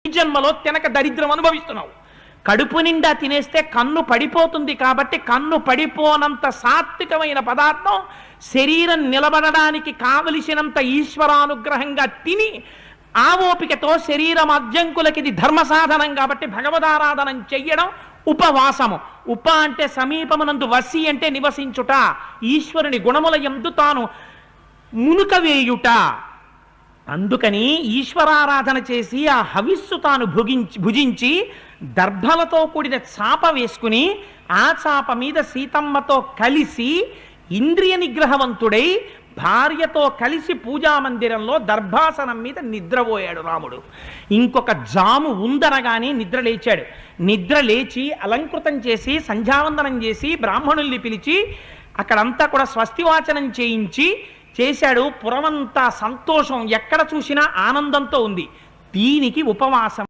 ఈ జన్మలో తినక దరిద్రం అనుభవిస్తున్నావు. కడుపు నిండా తినేస్తే కన్ను పడిపోతుంది కాబట్టి కన్ను పడిపోనంత సాత్వికమైన పదార్థం శరీరం నిలబడడానికి కావలసినంత ఈశ్వరానుగ్రహంగా తిని ఆ ఓపికతో శరీరం అద్యంకులకి ఇది ధర్మ సాధనం కాబట్టి భగవదారాధనం చెయ్యడం ఉపవాసము. ఉప అంటే సమీపమునందు, వసి అంటే నివసించుట, ఈశ్వరుని గుణముల యందు తాను మునుక వేయుట. అందుకని ఈశ్వరారాధన చేసి ఆ హవిస్సు తాను భుజించి దర్భలతో కూడిన చాప వేసుకుని ఆ చాప మీద సీతమ్మతో కలిసి ఇంద్రియ నిగ్రహవంతుడై భార్యతో కలిసి పూజామందిరంలో దర్భాసనం మీద నిద్రపోయాడు రాముడు. ఇంకొక జాము ఉందనగానే నిద్ర లేచాడు. నిద్ర లేచి అలంకృతం చేసి సంధ్యావందనం చేసి బ్రాహ్మణుల్ని పిలిచి అక్కడంతా కూడా స్వస్తివాచనం చేశాడు. పురమంతా సంతోషం, ఎక్కడ చూసినా ఆనందంతో ఉంది. దీనికి ఉపవాసం.